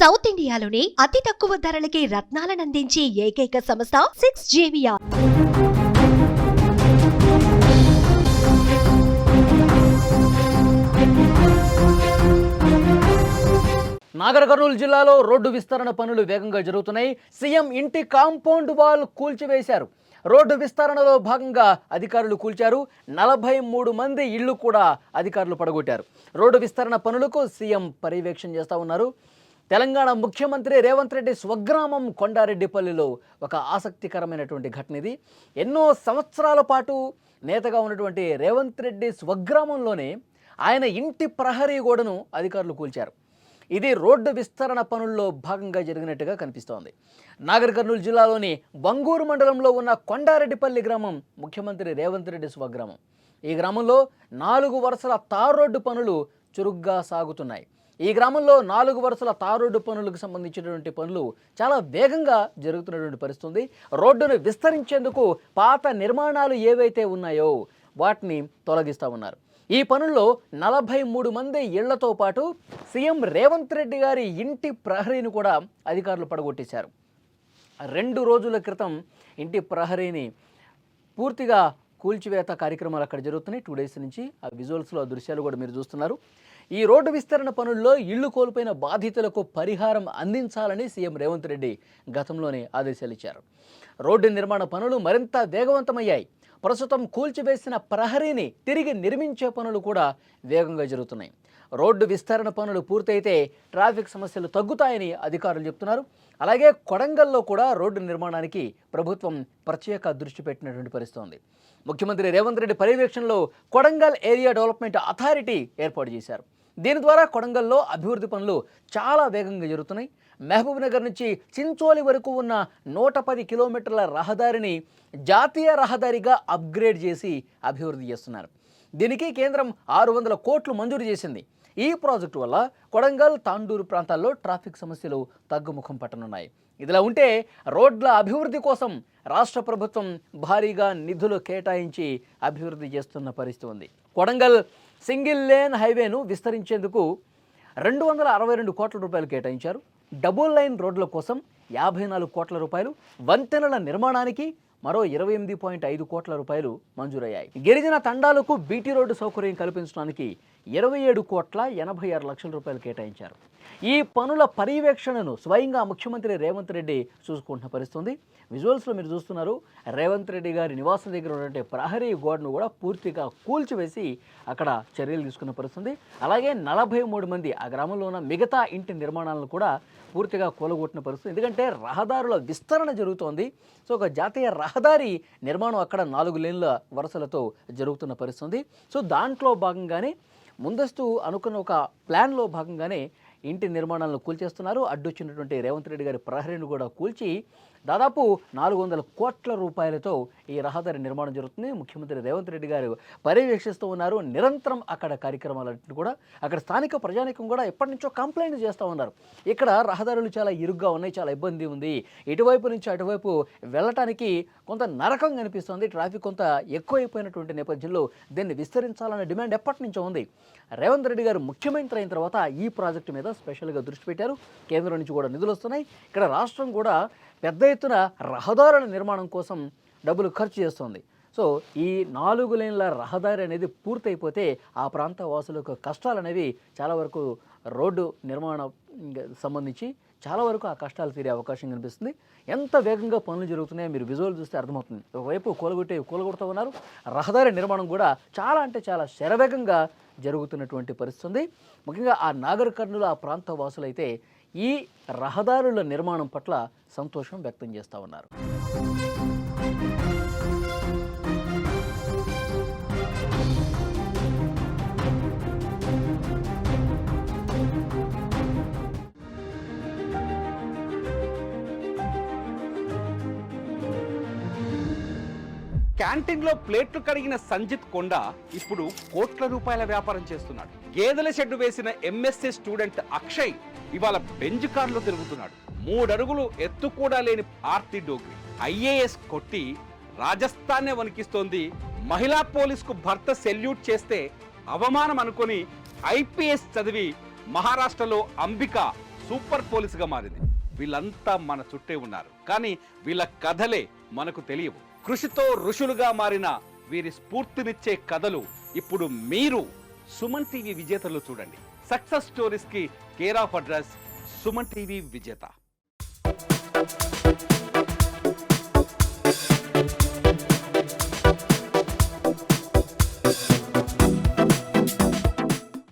South ఇండియాలోని అతి తక్కువ ధరలకి రత్నాలనందించే ఏకైక సంస్థ 6JVR. నాగర్ కర్నూలు జిల్లాలో రోడ్డు విస్తరణ పనులు వేగంగా జరుగుతున్నాయి. సీఎం ఇంటి కాంపౌండ్ వాల్ కూల్చివేశారు. రోడ్డు విస్తరణలో భాగంగా అధికారులు కూల్చారు. 43 మంది ఇళ్లు కూడా అధికారులు పడగొట్టారు. రోడ్డు విస్తరణ పనులకు సీఎం పర్యవేక్షణ చేస్తూ ఉన్నారు. తెలంగాణ ముఖ్యమంత్రి రేవంత్ రెడ్డి స్వగ్రామం కొండారెడ్డిపల్లిలో ఒక ఆసక్తికరమైనటువంటి ఘటన ఇది. ఎన్నో సంవత్సరాల పాటు నేతగా ఉన్నటువంటి రేవంత్ రెడ్డి స్వగ్రామంలోనే ఆయన ఇంటి ప్రహరీ గోడను అధికారులు కూల్చారు. ఇది రోడ్డు విస్తరణ పనుల్లో భాగంగా జరిగినట్టుగా కనిపిస్తోంది. నాగర్ కర్నూలు జిల్లాలోని బంగూరు మండలంలో ఉన్న కొండారెడ్డిపల్లి గ్రామం ముఖ్యమంత్రి రేవంత్ రెడ్డి స్వగ్రామం. ఈ గ్రామంలో 4 వరుసల తార్ రోడ్డు పనులు చురుగ్గా సాగుతున్నాయి. ఈ గ్రామంలో 4 వరుసల తార్ రోడ్డు పనులకు సంబంధించినటువంటి పనులు చాలా వేగంగా జరుగుతున్నటువంటి పరిస్థితి. రోడ్డును విస్తరించేందుకు పాత నిర్మాణాలు ఏవైతే ఉన్నాయో వాటిని తొలగిస్తూ ఉన్నారు. ఈ పనుల్లో 43 మంది ఇళ్లతో పాటు సీఎం రేవంత్ రెడ్డి గారి ఇంటి ప్రహరీని కూడా అధికారులు పడగొట్టేశారు. 2 రోజుల క్రితం ఇంటి ప్రహరీని పూర్తిగా కూల్చివేత కార్యక్రమాలు అక్కడ జరుగుతున్నాయి. 2 డేస్ నుంచి ఆ విజువల్స్లో ఆ దృశ్యాలు కూడా మీరు చూస్తున్నారు. ఈ రోడ్డు విస్తరణ పనుల్లో ఇళ్లు కోల్పోయిన బాధితులకు పరిహారం అందించాలని సీఎం రేవంత్ రెడ్డి గతంలోనే ఆదేశాలు ఇచ్చారు. రోడ్డు నిర్మాణ పనులు మరింత వేగవంతమయ్యాయి. ప్రస్తుతం కూల్చివేసిన ప్రహరీని తిరిగి నిర్మించే పనులు కూడా వేగంగా జరుగుతున్నాయి. రోడ్డు విస్తరణ పనులు పూర్తయితే ట్రాఫిక్ సమస్యలు తగ్గుతాయని అధికారులు చెప్తున్నారు. అలాగే కొడంగల్లో కూడా రోడ్డు నిర్మాణానికి ప్రభుత్వం ప్రత్యేక దృష్టి పెట్టినటువంటి పరిస్థితి ఉంది. ముఖ్యమంత్రి రేవంత్ రెడ్డి పర్యవేక్షణలో కొడంగల్ ఏరియా డెవలప్మెంట్ అథారిటీ ఏర్పాటు చేశారు. దీని ద్వారా కొడంగల్లో అభివృద్ధి పనులు చాలా వేగంగా జరుగుతున్నాయి. మహబూబ్ నగర్ నుంచి చించోలి వరకు ఉన్న 110 కిలోమీటర్ల రహదారిని జాతీయ రహదారిగా అప్గ్రేడ్ చేసి అభివృద్ధి చేస్తున్నారు. దీనికి కేంద్రం 600 కోట్లు మంజూరు చేసింది. ఈ ప్రాజెక్టు వల్ల కొడంగల్, తాండూరు ప్రాంతాల్లో ట్రాఫిక్ సమస్యలు తగ్గుముఖం పట్టనున్నాయి. ఇదిలా ఉంటే రోడ్ల అభివృద్ధి కోసం రాష్ట్ర ప్రభుత్వం భారీగా నిధులు కేటాయించి అభివృద్ధి చేస్తున్న పరిస్థితి ఉంది. కొడంగల్ సింగిల్ లేన్ హైవేను విస్తరించేందుకు 262 కోట్ల రూపాయలు కేటాయించారు. డబుల్ లైన్ రోడ్ల కోసం 54 కోట్ల రూపాయలు, వంతెనల నిర్మాణానికి మరో 28.5 కోట్ల రూపాయలు మంజూరయ్యాయి. గిరిజన తండాలకు బీటీ రోడ్డు సౌకర్యం కల్పించడానికి 27 కోట్ల 86 లక్షల రూపాయలు కేటాయించారు. ఈ పనుల పర్యవేక్షణను స్వయంగా ముఖ్యమంత్రి రేవంత్ రెడ్డి చూసుకుంటున్న పరిస్థితి. విజువల్స్లో మీరు చూస్తున్నారు. రేవంత్ రెడ్డి గారి నివాసం దగ్గర ఉన్నటువంటి ప్రహరీ గోడను కూడా పూర్తిగా కూల్చివేసి అక్కడ చర్యలు తీసుకున్న పరిస్థితి. అలాగే 43 మంది ఆ గ్రామంలో ఉన్న మిగతా ఇంటి నిర్మాణాలను కూడా పూర్తిగా కూలగొట్టిన పరిస్థితి. ఎందుకంటే రహదారుల విస్తరణ జరుగుతోంది. సో ఒక జాతీయ రహదారి నిర్మాణం అక్కడ 4 లేన్ల వరుసలతో జరుగుతున్న పరిస్థితి. సో దాంట్లో భాగంగానే ముందస్తు అనుకున్న ఒక ప్లాన్లో భాగంగానే ఇంటి నిర్మాణాలను కూల్చేస్తున్నారు. అడ్డొచ్చినటువంటి రేవంత్ రెడ్డి గారి ప్రహరీని కూడా కూల్చి దాదాపు 400 కోట్ల రూపాయలతో ఈ రహదారి నిర్మాణం జరుగుతుంది. ముఖ్యమంత్రి రేవంత్ రెడ్డి గారు పర్యవేక్షిస్తూ ఉన్నారు. నిరంతరం అక్కడ కార్యక్రమాలన్నింటినీ కూడా అక్కడ స్థానిక ప్రజానికం కూడా ఎప్పటి నుంచో కంప్లైంట్ చేస్తూ ఉన్నారు. ఇక్కడ రహదారులు చాలా ఇరుగ్గా ఉన్నాయి, చాలా ఇబ్బంది ఉంది, ఇటువైపు నుంచి అటువైపు వెళ్ళటానికి కొంత నరకం కనిపిస్తుంది, ట్రాఫిక్ కొంత ఎక్కువైపోయినటువంటి నేపథ్యంలో దీన్ని విస్తరించాలనే డిమాండ్ ఎప్పటి నుంచో ఉంది. రేవంత్ రెడ్డి గారు ముఖ్యమంత్రి అయిన తర్వాత ఈ ప్రాజెక్టు మీద స్పెషల్గా దృష్టి పెట్టారు. కేంద్రం నుంచి కూడా నిధులు వస్తున్నాయి. ఇక్కడ రాష్ట్రం కూడా పెద్ద ఎత్తున రహదారుల నిర్మాణం కోసం డబ్బులు ఖర్చు చేస్తుంది. సో ఈ 4 లేన్ల రహదారి అనేది పూర్తయిపోతే ఆ ప్రాంత వాసులకు కష్టాలు అనేవి చాలా వరకు రోడ్డు నిర్మాణం సంబంధించి చాలా వరకు ఆ కష్టాలు తీరే అవకాశం కనిపిస్తుంది. ఎంత వేగంగా పనులు జరుగుతున్నాయో మీరు విజువల్ చూస్తే అర్థమవుతుంది. ఒకవైపు కూలగొడుతూ ఉన్నారు. రహదారి నిర్మాణం కూడా చాలా అంటే చాలా శరవేగంగా జరుగుతున్నటువంటి పరిస్థితి. ముఖ్యంగా ఆ నాగర్ కర్నూలు ఆ ప్రాంత వాసులైతే ఈ రహదారుల నిర్మాణం పట్ల సంతోషం వ్యక్తం చేస్తూ ఉన్నారు. క్యాంటీన్లో ప్లేట్లు కడిగిన సంజిత్ కొండ ఇప్పుడు కోట్ల రూపాయల వ్యాపారం చేస్తున్నాడు. గేదెల షెడ్డు వేసిన ఎంఎస్సీ స్టూడెంట్ అక్షయ్ ఇవాళ బెంజ్ కార్లో తిరుగుతున్నాడు. 3 అడుగులు ఎత్తు కూడా లేని ఆర్తి డోగ్రి ఐఏఎస్ కొట్టి రాజస్థాన్నే వణికిస్తోంది. మహిళా పోలీసుకు భర్త సెల్యూట్ చేస్తే అవమానం అనుకొని ఐపీఎస్ చదివి మహారాష్ట్రలో అంబిక సూపర్ పోలీసుగా మారింది. వీళ్ళంతా మన చుట్టే ఉన్నారు, కానీ వీళ్ళ కథలే మనకు తెలియవు. కృషితో ఋషులుగా మారిన వీరి స్ఫూర్తినిచ్చే కథలు ఇప్పుడు మీరు సుమన్ టీవీ విజేతలు చూడండి. సక్సెస్ స్టోరీస్ కి care of address Suman TV విజేత.